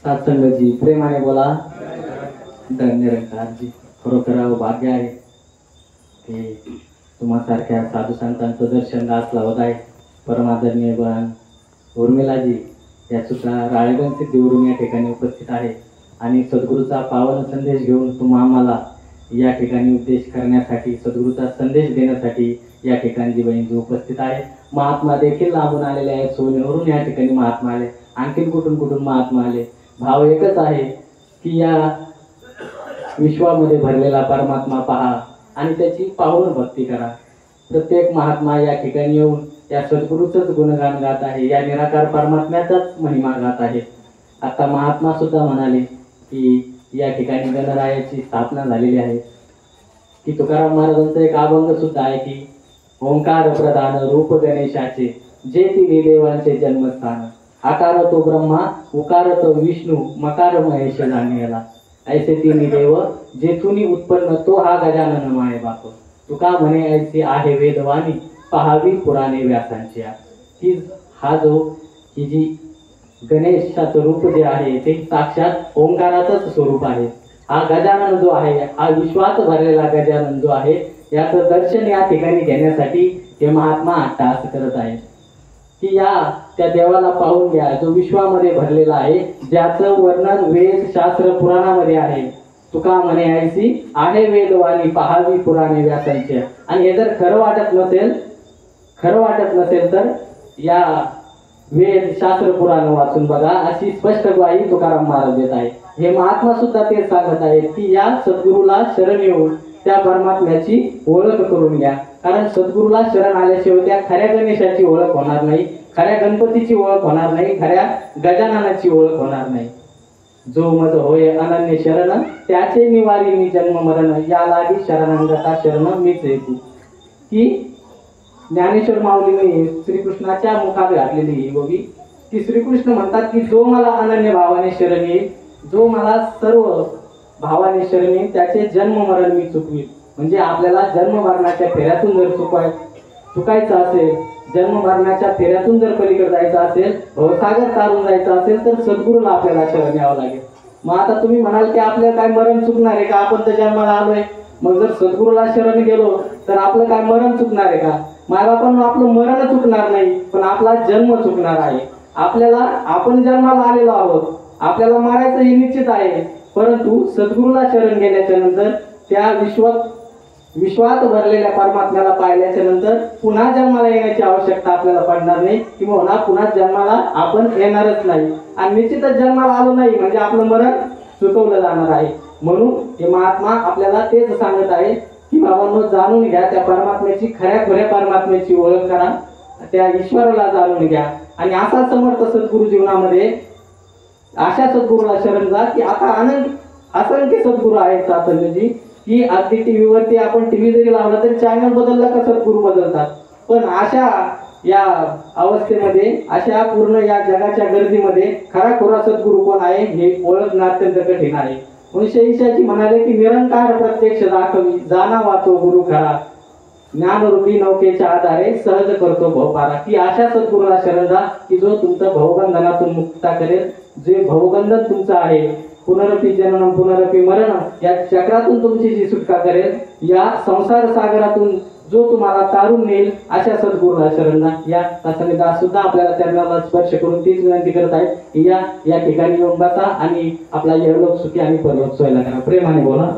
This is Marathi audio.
सत्संगजी प्रेमाने बोला. धन्यरंकारजी खरोखर भाग्य आहे की तुम्हासारख्या साधू संतांचं दर्शन दास लावत आहे. परमादरणीय बन उर्मिलाजी या सुद्धा राळेगण सिद्धीवरून या ठिकाणी उपस्थित आहे आणि सद्गुरूचा पावन संदेश घेऊन तुम्हा आम्हाला या ठिकाणी उपदेश करण्यासाठी सद्गुरूचा संदेश देण्यासाठी या ठिकाणी जी बहीण उपस्थित आहे. महात्मा देखील लांबून आलेले आहेत. सोनेवरून या ठिकाणी महात्मा आले, आणखीन कुठून कुठून महात्मा आले. भाव एकच आहे की या विश्वामध्ये भरलेला परमात्मा पहा आणि त्याची पावन भक्ती करा. प्रत्येक महात्मा या ठिकाणी येऊन या सद्गुरूचंच गुणगान गात आहे, या निराकार परमात्म्याचाच महिमा गात आहे. आता महात्मा सुद्धा म्हणाले की या ठिकाणी गणरायाची स्थापना झालेली आहे. की तुकाराम महाराजांचा एक अभंग सुद्धा आहे की ओंकार प्रधान रूप गणेशाचे जे तिन्ही देवांचे जन्मस्थान, आकार तो ब्रह्मा उकार तो विष्णू मकार महेश जाणेला, ऐसे तिन्ही देव जेथुनी उत्पन्न तो हा गजानन माये बाप. तुका म्हणे ऐसे आहे वेदवाणी पहावी पुराणे व्यासांची. ही जी गणेशाचं रूप जे आहे ते साक्षात ओंकाराचंच स्वरूप आहे. हा गजानन जो आहे, हा विश्वात भरलेला गजानन जो आहे, याचं दर्शन या ठिकाणी घेण्यासाठी हे महात्मा अट्टहास करत आहेत की या त्या देवाला पाहून घ्या जो विश्वामध्ये भरलेला आहे, ज्याचं वर्णन वेद शास्त्र पुराणामध्ये आहे. तुका म्हणे ऐसी आहे वेदवाणी पहावी पुराणे व्यासांची. आणि हे जर खरं वाटत नसेल तर या वेद शास्त्र पुराण वाचून बघा, अशी स्पष्ट ग्वाही तुकाराम महाराज देत आहे. हे महात्मा सुद्धा तेच सांगत आहेत की या सद्गुरूला शरण येऊन त्या परमात्म्याची ओळख करून घ्या. कारण सद्गुरूला शरण आल्याशिवाय त्या खऱ्या गणेशाची ओळख होणार नाही, खऱ्या गणपतीची ओळख होणार नाही, खऱ्या गजाननाची ओळख होणार नाही. जो मज होय अनन्य शरण त्याचे निवारी मी जन्म मरण, या लागी शरणांगता शरण मीच येतो. की ज्ञानेश्वर माऊलीने श्रीकृष्णाच्या मुखात घातलेली ही गोवी की श्रीकृष्ण म्हणतात की जो मला अनन्य भावाने शरण येईल, जो मला सर्व भावाने शरण येईल, त्याचे जन्म मरण मी चुकवील. म्हणजे आपल्याला जन्म मरणाच्या फेऱ्यातून जर चुकायचं असेल, जन्म मरणाच्या फेऱ्यातून जर पलीकडे जायचं असेल, भवसागर तारून जायचं असेल तर सद्गुरूला आपल्याला शरण यावं लागेल. मग आता तुम्ही म्हणाल की आपल्याला काय मरण चुकणार आहे का, आपण तर जन्माला आलोय. मग जर सद्गुरूला शरण गेलो तर आपलं काय मरण चुकणार आहे का? मायबापांना आपलं मरण चुकणार नाही, पण आपला जन्म चुकणार आहे. आपण जन्माला आलेलो आहोत, आपल्याला मारायचं हे निश्चित आहे. परंतु सद्गुरूला शरण गेल्याच्या नंतर त्या विश्वात भरलेल्या परमात्म्याला पाहिल्याच्या नंतर पुन्हा जन्माला येण्याची आवश्यकता आपल्याला पडणार नाही, किंवा पुन्हा जन्माला आपण येणारच नाही. आणि निश्चितच जन्माला आलो नाही म्हणजे आपलं मरण चुकवलं जाणार आहे. म्हणून हे महात्मा आपल्याला तेच सांगत आहे की बाबांनो, जाणून घ्या त्या परमात्म्याची, खऱ्या परमात्म्याची ओळख करा, त्या ईश्वराला जाणून घ्या. आणि असा समर्थ सद्गुरू जीवनामध्ये अशा सद्गुरूला शरण जा की आता असंख्य सद्गुरू आहेत सातंजी की अगदी टीव्हीवरती आपण टीव्ही जरी लावला तरी चॅनल बदलला का सद्गुरू बदलतात. पण अशा या अवस्थेमध्ये, अशा पूर्ण या जगाच्या गर्दीमध्ये खरा सद्गुरू कोण आहे हे ओळखणं अत्यंत कठीण आहे. म्हणून शैशाची म्हणाले की निरंकार प्रत्यक्ष दाखवी जाना वाचो गुरु खरा, ज्ञानरूपी नौकेच्या आधारे सहज करतो भवपारा. की अशा सद्गुरूला शरण जा की जो तुमचं भवबंधनातून मुक्ता करेल, जे भवबंधन तुमचं आहे, पुनरपी जननम पुनरपी मरण, या चक्रातून तुमची जी सुटका करेल, या संसार सागरातून जो तुम्हाला तारून नेईल, अशा सद्गुरूला शरण जा. या तासाने दास सुद्धा आपल्याला त्यांना स्पर्श करून तीच विनंती करत आहेत की या ठिकाणी येऊन बसा आणि आपला यहलोक सुखी आणि परलोक सोयला करा. प्रेमाने बोला.